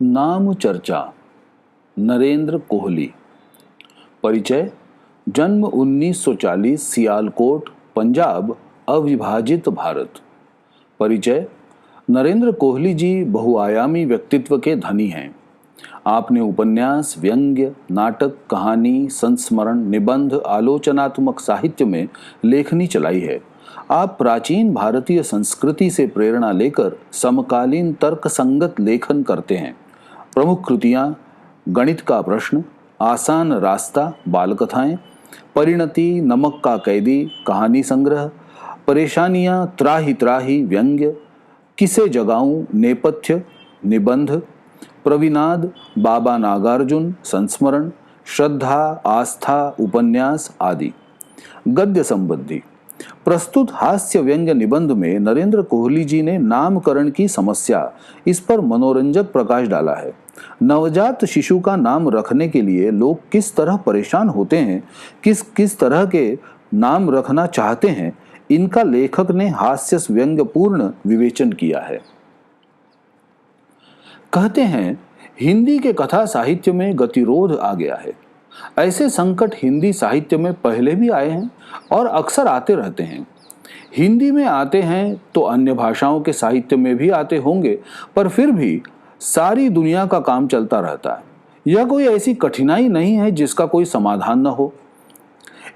नाम चर्चा। नरेंद्र कोहली। परिचय। जन्म 1940, सियालकोट, पंजाब, अविभाजित भारत। परिचय। नरेंद्र कोहली जी बहुआयामी व्यक्तित्व के धनी हैं। आपने उपन्यास, व्यंग्य, नाटक, कहानी, संस्मरण, निबंध, आलोचनात्मक साहित्य में लेखनी चलाई है। आप प्राचीन भारतीय संस्कृति से प्रेरणा लेकर समकालीन तर्कसंगत लेखन करते हैं। प्रमुख कृतियां गणित का प्रश्न, आसान रास्ता, बाल कथाएं, परिणति, नमक का कैदी, कहानी संग्रह, परेशानियां, त्राही त्राही, व्यंग्य, किसे जगाऊं, नेपथ्य, निबंध, प्रविनाद, बाबा नागार्जुन, संस्मरण, श्रद्धा, आस्था, उपन्यास आदि। गद्य संबंधी। प्रस्तुत हास्य व्यंग्य निबंध में नरेंद्र कोहली जी ने नामकरण की समस्या, इस पर मनोरंजक प्रकाश डाला है। नवजात शिशु का नाम रखने के लिए लोग किस तरह परेशान होते हैं, किस किस तरह के नाम रखना चाहते हैं, इनका लेखक ने हास्य व्यंग्यपूर्ण विवेचन किया है। कहते हैं, हिंदी के कथा साहित्य में गतिरोध आ गया है। ऐसे संकट हिंदी साहित्य में पहले भी आए हैं और अक्सर आते रहते हैं। हिंदी में आते हैं तो अन्य भाषाओं के साहित्य में भी आते होंगे, पर फिर भी सारी दुनिया का काम चलता रहता है। यह कोई ऐसी कठिनाई नहीं है जिसका कोई समाधान न हो।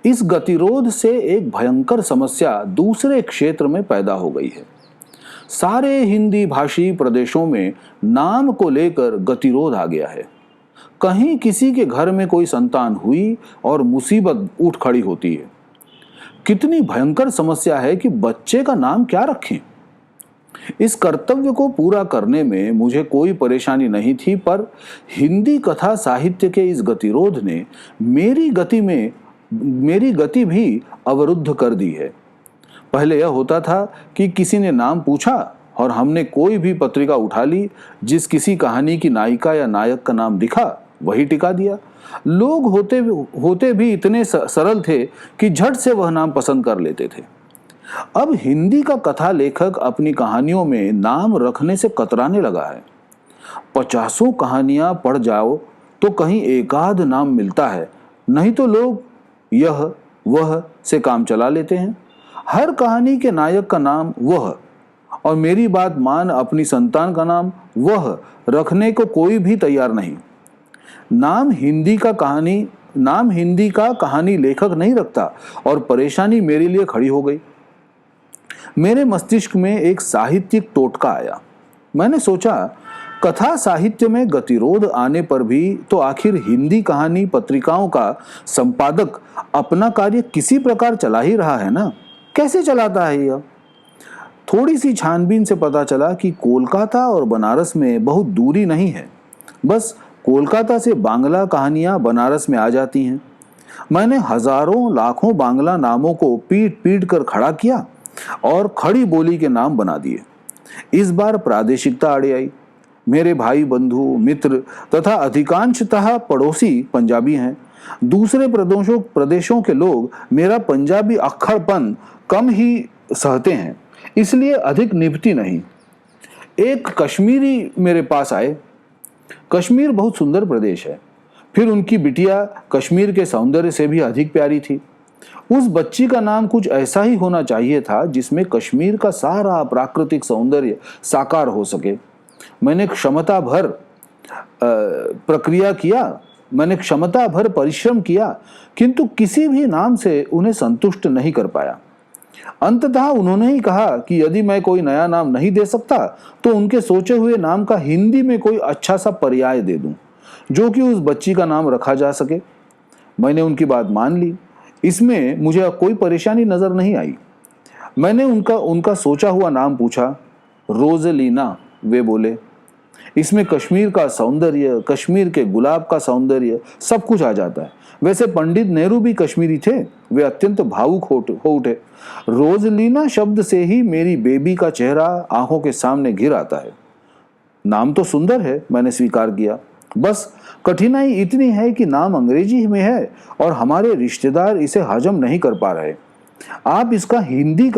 इस गतिरोध से एक भयंकर समस्या दूसरे क्षेत्र में पैदा हो गई है। सारे हिंदी भाषी प्रदेशों में नाम को लेकर गतिरोध आ गया है। कहीं किसी के घर में कोई संतान हुई और मुसीबत उठ खड़ी होती है। कितनी भयंकर समस्या है कि बच्चे का नाम क्या रखें। इस कर्तव्य को पूरा करने में मुझे कोई परेशानी नहीं थी, पर हिंदी कथा साहित्य के इस गतिरोध ने मेरी गति भी अवरुद्ध कर दी है। पहले यह होता था कि किसी ने नाम पूछा और हमने कोई भी पत्रिका उठा ली, जिस किसी कहानी की नायिका या नायक का नाम दिखा वही टिका दिया। लोग होते भी इतने सरल थे कि झट से वह नाम पसंद कर लेते थे। अब हिंदी का कथा लेखक अपनी कहानियों में नाम रखने से कतराने लगा है। 50 कहानियां पढ़ जाओ तो कहीं एकाध नाम मिलता है, नहीं तो लोग यह वह से काम चला लेते हैं। हर कहानी के नायक का नाम वह, और मेरी बात मान, अपनी संतान का नाम वह रखने को कोई भी तैयार नहीं। नाम हिंदी का कहानी लेखक नहीं रखता, और परेशानी मेरे लिए खड़ी हो गई। मेरे मस्तिष्क में एक साहित्यिक टोटका आया। मैंने सोचा, कथा साहित्य में गतिरोध आने पर भी तो आखिर हिंदी कहानी पत्रिकाओं का संपादक अपना कार्य किसी प्रकार चला ही रहा है ना। कैसे चलाता है यह? थोड़ी सी छानबीन से पता चला कि कोलकाता और बनारस में बहुत दूरी नहीं है। बस कोलकाता से बांग्ला कहानियां बनारस में आ जाती हैं। मैंने हजारों लाखों बांग्ला नामों को पीट पीट कर खड़ा किया और खड़ी बोली के नाम बना दिए। इस बार प्रादेशिकता आड़े आई। मेरे भाई, बंधु, मित्र तथा अधिकांशतः पड़ोसी पंजाबी हैं। दूसरे प्रदेशों के लोग मेरा पंजाबी अक्खड़पन कम ही सहते हैं, इसलिए अधिक निभती नहीं। एक कश्मीरी मेरे पास आए। कश्मीर बहुत सुंदर प्रदेश है। फिर उनकी बिटिया कश्मीर के सौंदर्य से भी अधिक प्यारी थी। उस बच्ची का नाम कुछ ऐसा ही होना चाहिए था जिसमें कश्मीर का सारा प्राकृतिक सौंदर्य साकार हो सके। मैंने क्षमता भर परिश्रम किया, किंतु किसी भी नाम से उन्हें संतुष्ट नहीं कर पाया। अंततः उन्होंने ही कहा कि यदि मैं कोई नया नाम नहीं दे सकता तो उनके सोचे हुए नाम का हिंदी में कोई अच्छा सा पर्याय दे दूं, जो कि उस बच्ची का नाम रखा जा सके। मैंने उनकी बात मान ली। इसमें मुझे कोई परेशानी नजर नहीं आई। मैंने उनका सोचा हुआ नाम पूछा। रोजलीना, वे बोले। इसमें कश्मीर का सौंदर्य, कश्मीर के गुलाब का सौंदर्य, सब कुछ आ जाता है। वैसे पंडित नेहरू भी कश्मीरी थे। वे अत्यंत भावुक हो उठे। रोजलीना शब्द से ही मेरी बेबी का चेहरा आंखों के सामने घिर आता है। नाम तो सुंदर है, मैंने स्वीकार किया। बस कठिनाई इतनी है कि नाम अंग्रेजी में है और हमारे रिश्तेदार इसे हजम नहीं कर पा रहे। आप इसका हिंदी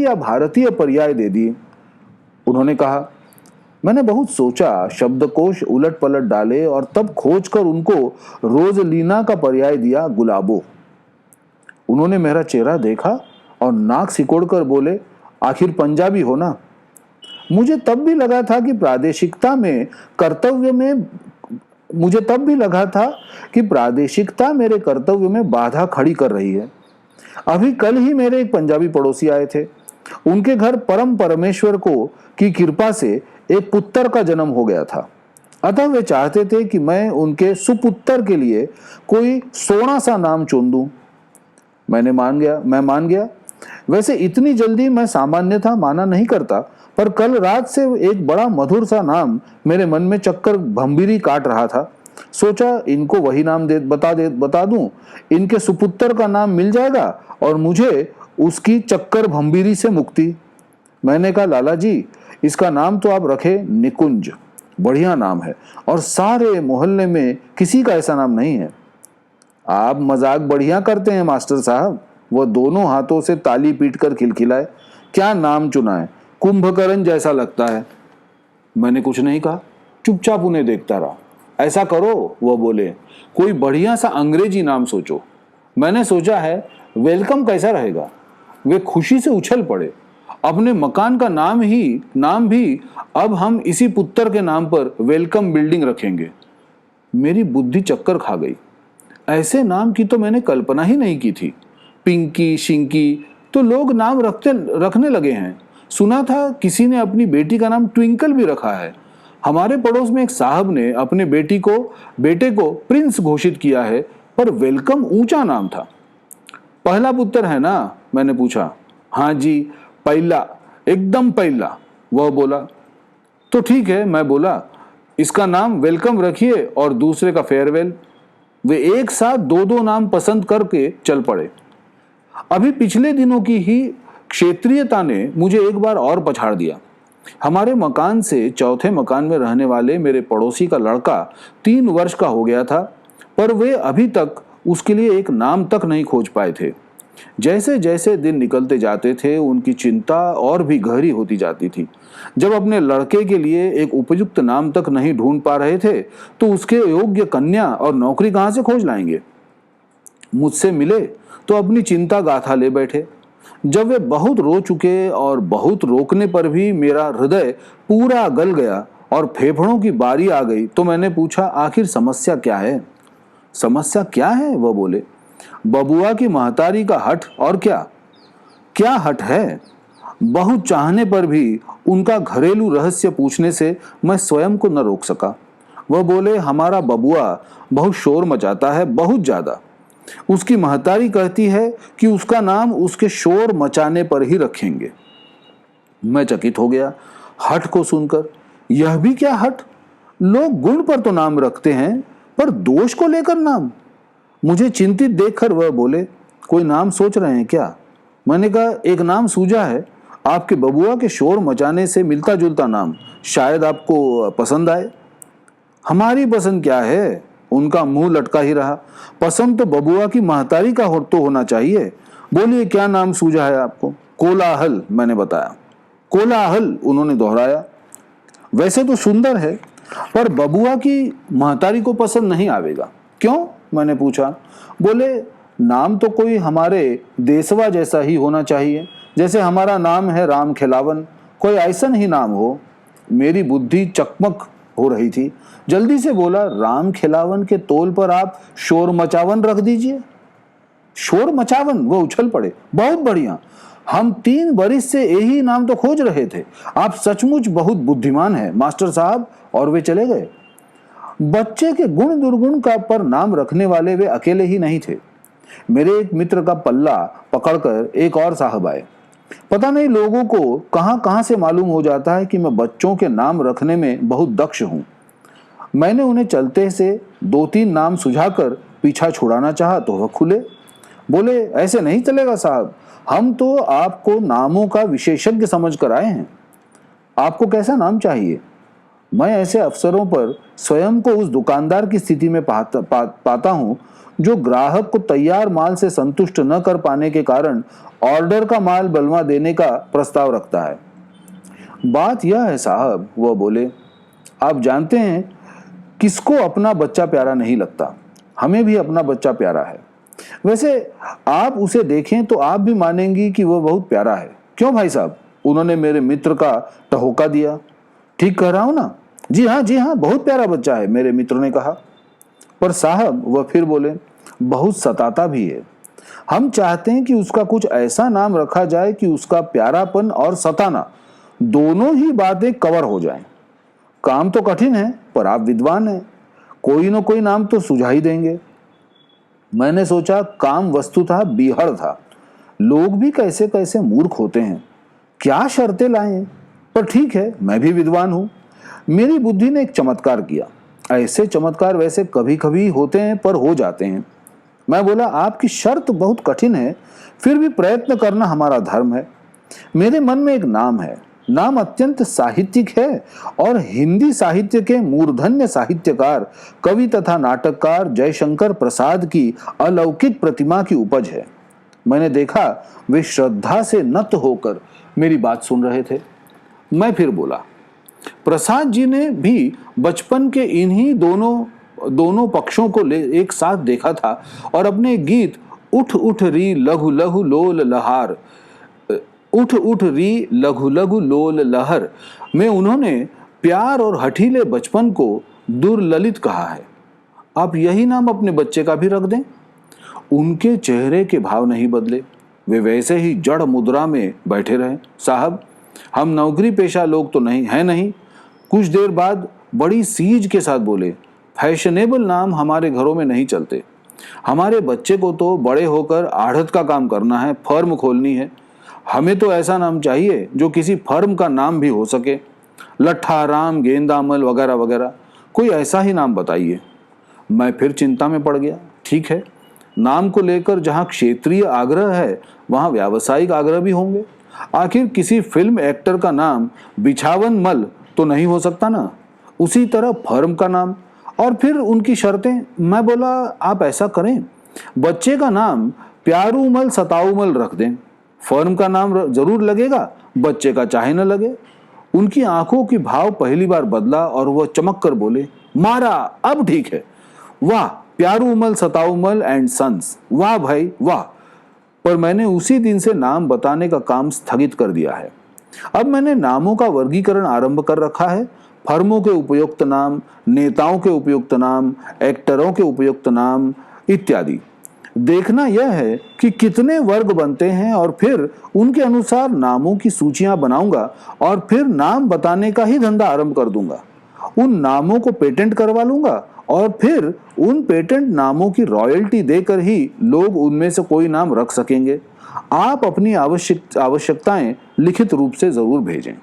या भारतीय पर्याय दे दिए। उन्होंने कहा, मैंने बहुत सोचा, शब्दकोश उलट पलट डाले और तब खोजकर उनको रोजलीना का पर्याय दिया, गुलाबो। उन्होंने मेरा चेहरा देखा और नाक सिकोड़कर बोले, आखिर पंजाबी हो ना? मुझे तब भी लगा था कि प्रादेशिकता मेरे कर्तव्य में बाधा खड़ी कर रही है। अभी कल ही मेरे एक पंजाबी पड़ोसी आए थे। उनके घर परम परमेश्वर की कृपा से एक पुत्र का जन्म हो गया था। अतः वे चाहते थे कि मैं उनके सुपुत्र के लिए कोई सोना सा नाम चुन दूं। मैं मान गया। वैसे इतनी जल्दी मैं सामान्यतः माना नहीं करता, पर कल रात से एक बड़ा मधुर सा नाम मेरे मन में चक्कर भंभीरी काट रहा था। सोचा इनको वही नाम बता दूं, इनके सुपुत्र का नाम मिल जाएगा और मुझे उसकी चक्कर भंभीरी से मुक्ति। मैंने कहा, लाला जी, इसका नाम तो आप रखे निकुंज, बढ़िया नाम है और सारे मोहल्ले में किसी का ऐसा नाम नहीं है। आप मजाक बढ़िया करते हैं मास्टर साहब। वह दोनों हाथों से ताली पीटकर खिलखिलाए। क्या नाम चुना है, कुंभकर्ण जैसा लगता है। मैंने कुछ नहीं कहा, चुपचाप उन्हें देखता रहा। ऐसा करो, वह बोले, कोई बढ़िया सा अंग्रेजी नाम सोचो। मैंने सोचा है वेलकम कैसा रहेगा। वे खुशी से उछल पड़े। अपने मकान का नाम भी अब हम इसी पुत्र के नाम पर वेलकम बिल्डिंग रखेंगे। मेरी बुद्धि चक्कर खा गई। ऐसे नाम की तो मैंने कल्पना ही नहीं की थी। पिंकी, शिंकी तो लोग नाम रखने लगे हैं। सुना था किसी ने अपनी बेटी का नाम ट्विंकल भी रखा है। हमारे पड़ोस में एक साहब ने अपने बेटे को प्रिंस घोषित किया है, पर वेलकम ऊंचा नाम था। पहला पुत्र है ना? मैंने पूछा। हाँ जी, पहला, एकदम पहला, वह बोला। तो ठीक है, मैं बोला, इसका नाम वेलकम रखिए और दूसरे का फेयरवेल। वे एक साथ दो नाम पसंद करके चल पड़े। अभी पिछले दिनों की ही क्षेत्रीयता ने मुझे एक बार और पछाड़ दिया। हमारे मकान से चौथे मकान में रहने वाले मेरे पड़ोसी का लड़का 3 वर्ष का हो गया था, पर वे अभी तक उसके लिए एक नाम तक नहीं खोज पाए थे। जैसे जैसे दिन निकलते जाते थे, उनकी चिंता और भी गहरी होती जाती थी। जब अपने लड़के के लिए एक उपयुक्त नाम तक नहीं ढूंढ पा रहे थे, तो उसके योग्य कन्या और नौकरी कहां से खोज लाएंगे। मुझसे मिले तो अपनी चिंता गाथा ले बैठे। जब वे बहुत रो चुके और बहुत रोकने पर भी मेरा हृदय पूरा गल गया और फेफड़ों की बारी आ गई, तो मैंने पूछा, आखिर समस्या क्या है? समस्या क्या है? वह बोले, बबुआ की महतारी का हठ, और क्या हठ है? बहुत चाहने पर भी उनका घरेलू रहस्य पूछने से मैं स्वयं को न रोक सका। वह बोले, हमारा बबुआ बहुत शोर मचाता है, बहुत ज्यादा। उसकी महतारी कहती है कि उसका नाम उसके शोर मचाने पर ही रखेंगे। मैं चकित हो गया हठ को सुनकर। यह भी क्या हठ? लोग गुण पर तो नाम रखते हैं, पर दोष को लेकर नाम? मुझे चिंतित देखकर वह बोले, कोई नाम सोच रहे हैं क्या? मैंने कहा, एक नाम सूझा है। आपके बबुआ के शोर मचाने से मिलता जुलता नाम, शायद आपको पसंद आए। हमारी पसंद क्या है? उनका मुंह लटका ही रहा। पसंद तो बबुआ की महतारी का तो होना चाहिए। बोलिए, क्या नाम सूझा है आपको? कोलाहल, मैंने बताया। कोलाहल, उन्होंने दोहराया। वैसे तो सुंदर है, पर बबुआ की महतारी को पसंद नहीं आवेगा। क्यों? मैंने पूछा। बोले, नाम तो कोई हमारे देशवा जैसा ही होना चाहिए, जैसे हमारा नाम है राम खिलावन, कोई ऐसा ही नाम हो। मेरी बुद्धि चकमक हो रही थी। जल्दी से बोला, राम खिलावन के तोल पर आप शोर मचावन रख दीजिए। शोर मचावन? वो उछल पड़े। बहुत बढ़िया, हम 3 बरिस से यही नाम तो खोज रहे थे। आप सचमुच बहुत बुद्धिमान हैं मास्टर साहब। और वे चले गए। बच्चे के गुण दुर्गुण का पर नाम रखने वाले वे अकेले ही नहीं थे। मेरे एक मित्र का पल्ला पकड़कर एक और साहब आए। पता नहीं लोगों को कहां कहां से मालूम हो जाता है कि मैं बच्चों के नाम रखने में बहुत दक्ष हूं। मैंने उन्हें चलते से 2-3 नाम सुझाकर पीछा छुड़ाना चाहा तो वह खुले। बोले, ऐसे नहीं चलेगा साहब, हम तो आपको नामों का विशेषज्ञ समझकर आए हैं। आपको कैसा नाम चाहिए? मैं ऐसे अवसरों पर स्वयं को उस दुकानदार की स्थिति में पाता हूं जो ग्राहक को तैयार माल से संतुष्ट न कर पाने के कारण ऑर्डर का माल बलवा देने का प्रस्ताव रखता है। बात यह है साहब, वह बोले, आप जानते हैं किसको अपना बच्चा प्यारा नहीं लगता। हमें भी अपना बच्चा प्यारा है। वैसे आप उसे देखें तो आप भी मानेंगी कि वह बहुत प्यारा है। क्यों भाई साहब? उन्होंने मेरे मित्र का टहोका दिया। ठीक कह रहा हूं ना? जी हाँ जी हाँ, बहुत प्यारा बच्चा है, मेरे मित्र ने कहा। पर साहब, वह फिर बोले, बहुत सताता भी है। हम चाहते हैं कि उसका कुछ ऐसा नाम रखा जाए कि उसका प्यारापन और सताना दोनों ही बातें कवर हो जाएं। काम तो कठिन है, पर आप विद्वान हैं, कोई ना कोई नाम तो सुझा ही देंगे। मैंने सोचा काम वस्तुतः बीहड़ था। लोग भी कैसे कैसे मूर्ख होते हैं, क्या शर्तें लाएं। पर ठीक है, मैं भी विद्वान हूं। मेरी बुद्धि ने एक चमत्कार किया। ऐसे चमत्कार वैसे कभी कभी होते हैं, पर हो जाते हैं। मैं बोला, आपकी शर्त बहुत कठिन है, फिर भी प्रयत्न करना हमारा धर्म है। मेरे मन में एक नाम है। नाम अत्यंत साहित्यिक है और हिंदी साहित्य के मूर्धन्य साहित्यकार, कवि तथा नाटककार जयशंकर प्रसाद की अलौकिक प्रतिमा की उपज है। मैंने देखा वे श्रद्धा से नत होकर मेरी बात सुन रहे थे। मैं फिर बोला, प्रसाद जी ने भी बचपन के इन्हीं दोनों पक्षों को एक साथ देखा था और अपने गीत उठ उठ री लघु लघु लोल लहार, उठ उठ री लघु लघु लोल लहर में उन्होंने प्यार और हठीले बचपन को दुर्ललित कहा है। आप यही नाम अपने बच्चे का भी रख दें। उनके चेहरे के भाव नहीं बदले, वे वैसे ही जड़ मुद्रा में बैठे रहे। साहब, हम नौकरी पेशा लोग तो नहीं। कुछ देर बाद बड़ी सीज के साथ बोले, फैशनेबल नाम हमारे घरों में नहीं चलते। हमारे बच्चे को तो बड़े होकर आढ़त का काम करना है, फर्म खोलनी है। हमें तो ऐसा नाम चाहिए जो किसी फर्म का नाम भी हो सके, लट्ठा राम, गेंदामल वगैरह वगैरह। कोई ऐसा ही नाम बताइए। मैं फिर चिंता में पड़ गया। ठीक है, नाम को लेकर जहां क्षेत्रीय आग्रह है, वहां व्यावसायिक आग्रह भी होंगे। आखिर किसी फिल्म एक्टर का नाम बिछावन मल तो नहीं हो सकता ना, उसी तरह फर्म का नाम। और फिर उनकी शर्तें। मैं बोला, आप ऐसा करें, बच्चे का नाम प्यारूमल सताऊमल रख दें। फर्म का नाम जरूर लगेगा, बच्चे का चाहे न लगे। उनकी आंखों की भाव पहली बार बदला और वह चमक कर बोले, मारा, अब ठीक है। वाह, प्यारूमल सताऊमल एंड सन्स, वाह भाई वाह। पर मैंने उसी दिन से नाम बताने का काम स्थगित कर दिया है। अब मैंने नामों का वर्गीकरण आरंभ कर रखा है। फर्मों के उपयुक्त नाम, नेताओं के उपयुक्त नाम, एक्टरों के उपयुक्त नाम इत्यादि। देखना यह है कि कितने वर्ग बनते हैं और फिर उनके अनुसार नामों की सूचियां बनाऊंगा और फिर नाम बताने का ही धंधा आरंभ कर दूंगा। उन नामों को पेटेंट करवा लूंगा और फिर उन पेटेंट नामों की रॉयल्टी देकर ही लोग उनमें से कोई नाम रख सकेंगे। आप अपनी आवश्यकताएं लिखित रूप से जरूर भेजें।